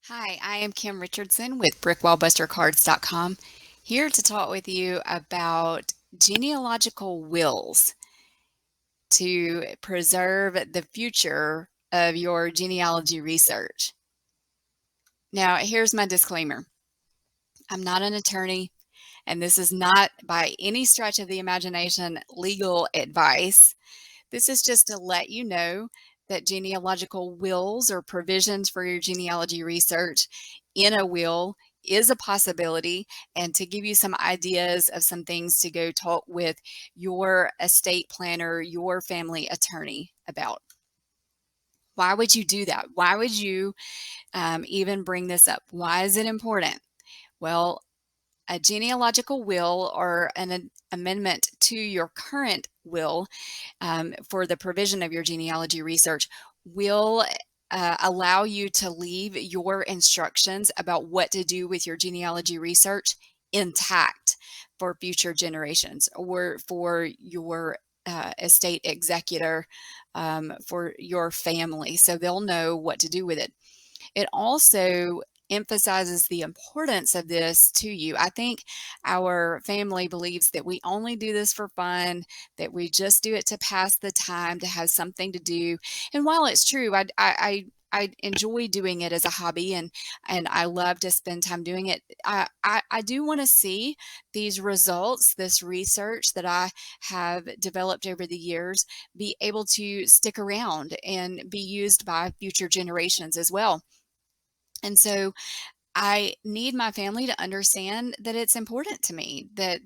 Hi, I am Kim Richardson with BrickwallBusterCards.com, here to talk with you about genealogical wills to preserve the future of your genealogy research. Now, here's my disclaimer. I'm not an attorney, and this is not by any stretch of the imagination legal advice. This is just to let you know that genealogical wills or provisions for your genealogy research in a will is a possibility, and to give you some ideas of some things to go talk with your estate planner, your family attorney about. Why would you do that? Why would you even bring this up? Why is it important? Well, a genealogical will or an amendment to your current will for the provision of your genealogy research will allow you to leave your instructions about what to do with your genealogy research intact for future generations, or for your estate executor, for your family, so they'll know what to do with it. It also emphasizes the importance of this to you. I think our family believes that we only do this for fun, that we just do it to pass the time, to have something to do. And while it's true, I enjoy doing it as a hobby, and I love to spend time doing it. I do want to see these results, this research that I have developed over the years, be able to stick around and be used by future generations as well. And so I need my family to understand that it's important to me that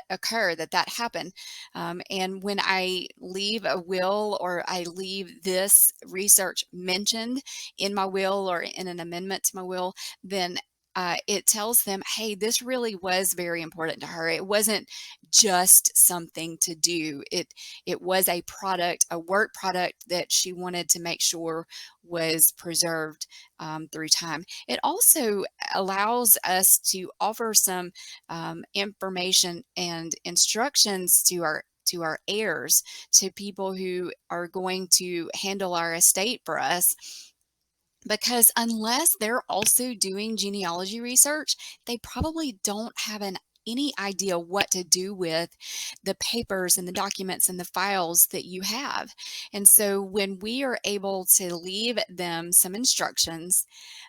occur, that happen. And when I leave a will, or I leave this research mentioned in my will or in an amendment to my will, then it tells them, hey, this really was very important to her. It wasn't just something to do. It was a product, a work product that she wanted to make sure was preserved through time. It also allows us to offer some information and instructions to our heirs, to people who are going to handle our estate for us, because unless they're also doing genealogy research, they probably don't have any idea what to do with the papers and the documents and the files that you have. And so when we are able to leave them some instructions,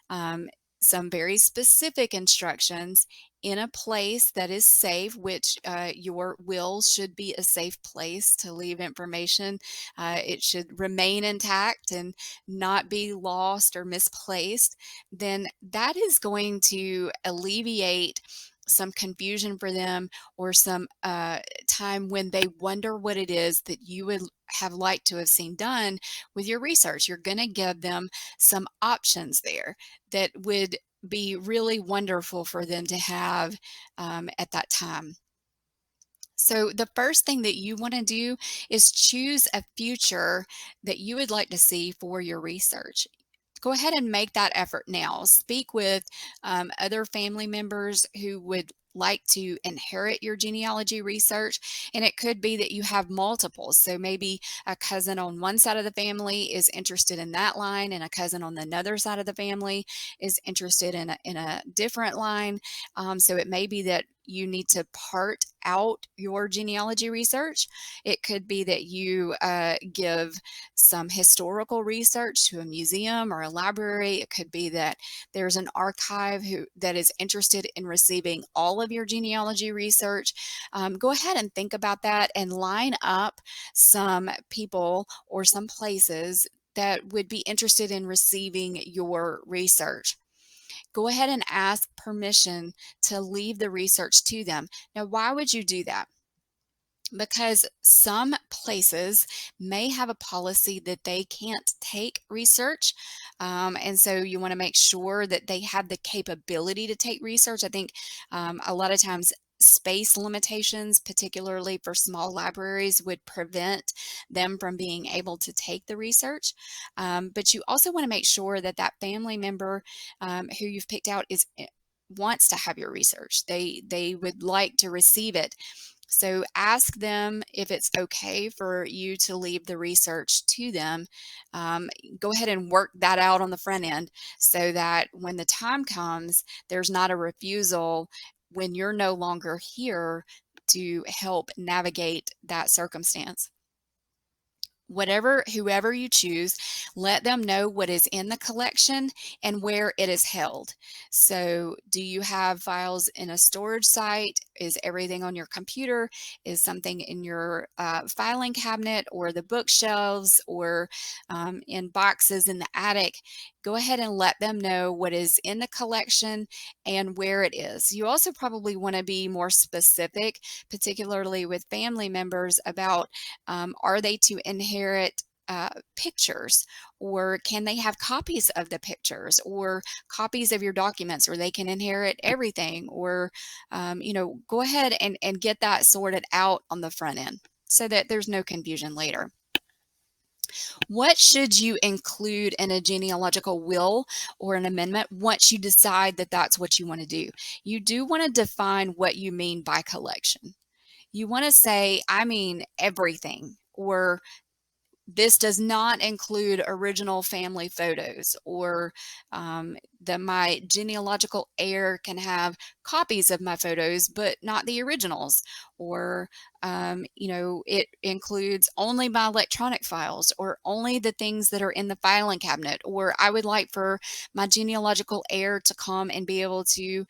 um, some very specific instructions in a place that is safe, which your will should be a safe place to leave information. It should remain intact and not be lost or misplaced. Then that is going to alleviate some confusion for them, or some time when they wonder what it is that you would have liked to have seen done with your research. You're going to give them some options there that would be really wonderful for them to have at that time. So the first thing that you want to do is choose a future that you would like to see for your research. Go ahead and make that effort now. Speak with other family members who would like to inherit your genealogy research. And it could be that you have multiples. So maybe a cousin on one side of the family is interested in that line, and a cousin on the other side of the family is interested in a different line. So it may be that you need to part out your genealogy research. It could be that you give some historical research to a museum or a library. It could be that there's an archive that is interested in receiving all of your genealogy research. Go ahead and think about that and line up some people or some places that would be interested in receiving your research. Go ahead and ask permission to leave the research to them. Now, why would you do that? Because some places may have a policy that they can't take research. And so you want to make sure that they have the capability to take research. I think a lot of times space limitations, particularly for small libraries, would prevent them from being able to take the research. But you also want to make sure that that family member who you've picked out wants to have your research. They would like to receive it. So ask them if it's okay for you to leave the research to them. Go ahead and work that out on the front end so that when the time comes, there's not a refusal when you're no longer here to help navigate that circumstance. Whoever you choose, let them know what is in the collection and where it is held. So do you have files in a storage site? Is everything on your computer? Is something in your filing cabinet or the bookshelves or in boxes in the attic? Go ahead and let them know what is in the collection and where it is. You also probably want to be more specific, particularly with family members, about are they to inherit pictures, or can they have copies of the pictures or copies of your documents, or they can inherit everything, or go ahead and get that sorted out on the front end so that there's no confusion later. What should you include in a genealogical will or an amendment once you decide that that's what you want to do? You do want to define what you mean by collection. You want to say, I mean everything, or this does not include original family photos, or that my genealogical heir can have copies of my photos but not the originals, or it includes only my electronic files or only the things that are in the filing cabinet, or I would like for my genealogical heir to come and be able to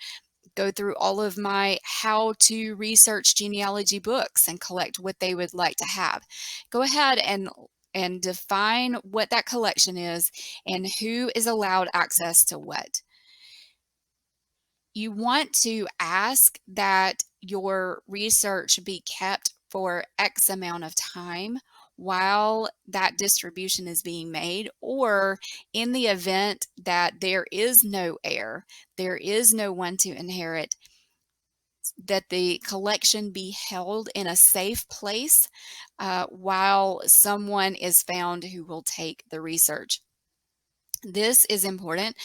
go through all of my how to research genealogy books and collect what they would like to have. Go ahead and define what that collection is and who is allowed access to what. You want to ask that your research be kept for X amount of time while that distribution is being made, or in the event that there is no heir, there is no one to inherit, that the collection be held in a safe place while someone is found who will take the research. This is important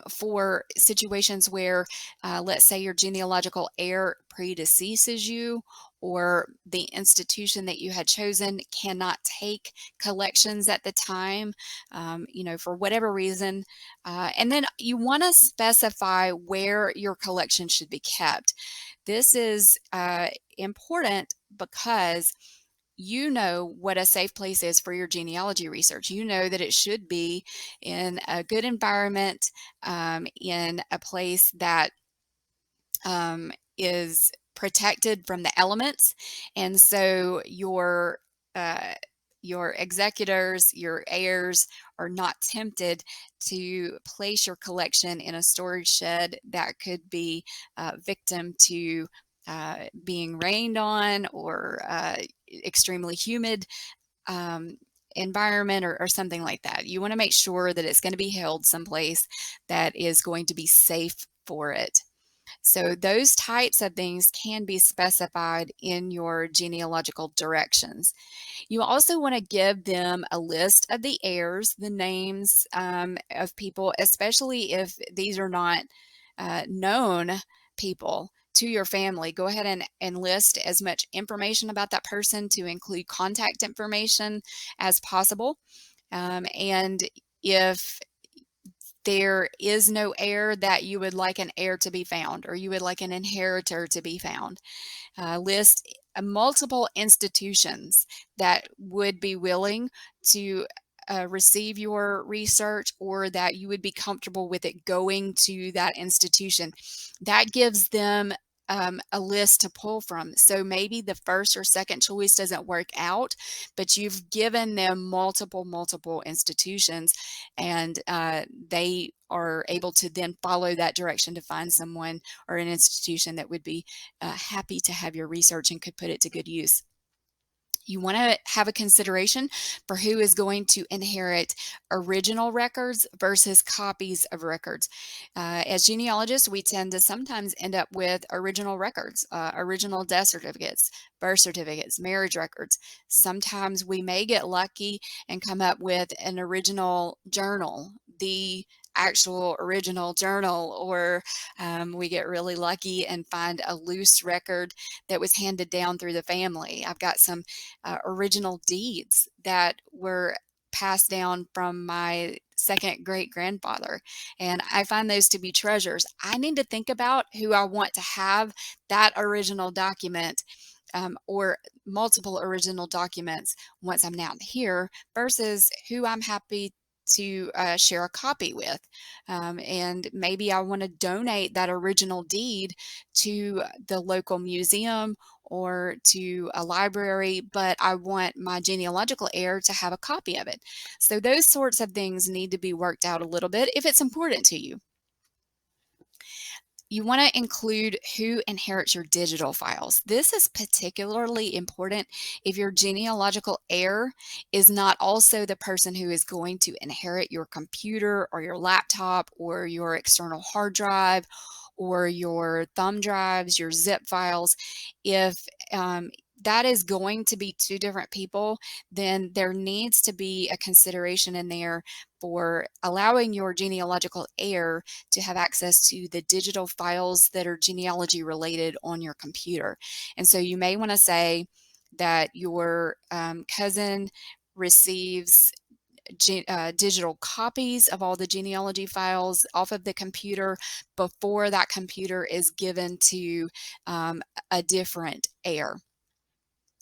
for situations where, let's say, your genealogical heir predeceases you, or the institution that you had chosen cannot take collections at the time, for whatever reason. And then you want to specify where your collection should be kept. This is important because you know what a safe place is for your genealogy research. You know that it should be in a good environment, in a place that is protected from the elements. And so your executors, your heirs, are not tempted to place your collection in a storage shed that could be victim to being rained on, or extremely humid environment, or something like that. You want to make sure that it's going to be held someplace that is going to be safe for it. So those types of things can be specified in your genealogical directions. You also want to give them a list of the heirs, the names of people, especially if these are not known people to your family. Go ahead and list as much information about that person, to include contact information as possible. And if there is no heir, that you would like an heir to be found, or you would like an inheritor to be found. List multiple institutions that would be willing to receive your research, or that you would be comfortable with it going to that institution. That gives them a list to pull from. So maybe the first or second choice doesn't work out, but you've given them multiple institutions, and they are able to then follow that direction to find someone or an institution that would be happy to have your research and could put it to good use. You want to have a consideration for who is going to inherit original records versus copies of records. As genealogists, we tend to sometimes end up with original records, original death certificates, birth certificates, marriage records. Sometimes we may get lucky and come up with an original journal, the actual original journal, or we get really lucky and find a loose record that was handed down through the family. I've got some original deeds that were passed down from my second great grandfather, and I find those to be treasures. I need to think about who I want to have that original document, or multiple original documents once I'm not here, versus who I'm happy to share a copy with. And maybe I want to donate that original deed to the local museum or to a library, but I want my genealogical heir to have a copy of it. So those sorts of things need to be worked out a little bit if it's important to you. You want to include who inherits your digital files. This is particularly important if your genealogical heir is not also the person who is going to inherit your computer or your laptop or your external hard drive or your thumb drives, your zip files. If that is going to be two different people, then there needs to be a consideration in there for allowing your genealogical heir to have access to the digital files that are genealogy related on your computer. And so you may want to say that your cousin receives digital copies of all the genealogy files off of the computer before that computer is given to a different heir.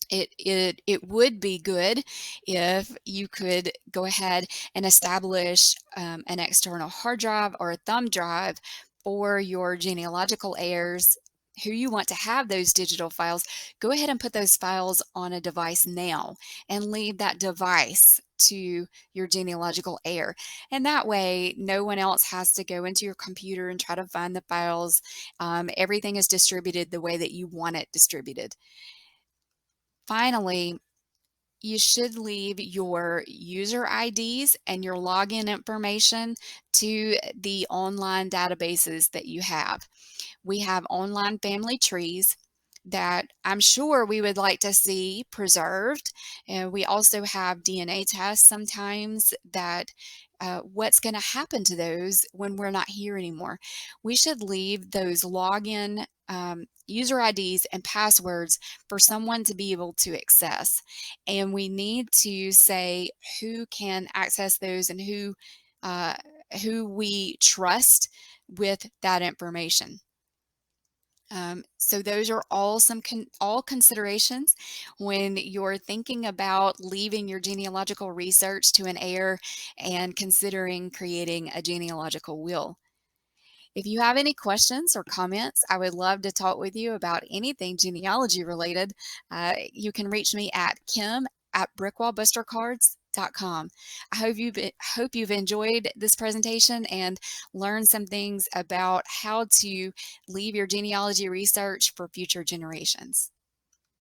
It would be good if you could go ahead and establish an external hard drive or a thumb drive for your genealogical heirs who you want to have those digital files. Go ahead and put those files on a device now and leave that device to your genealogical heir. And that way, no one else has to go into your computer and try to find the files. Everything is distributed the way that you want it distributed. Finally, you should leave your user IDs and your login information to the online databases that you have. We have online family trees that I'm sure we would like to see preserved. And we also have DNA tests sometimes that what's going to happen to those when we're not here anymore. We should leave those login user IDs and passwords for someone to be able to access. And we need to say who can access those and who we trust with that information. So those are all all considerations when you're thinking about leaving your genealogical research to an heir and considering creating a genealogical will. If you have any questions or comments, I would love to talk with you about anything genealogy related. You can reach me at kim@brickwallbustercards.com. I hope you've enjoyed this presentation and learned some things about how to leave your genealogy research for future generations.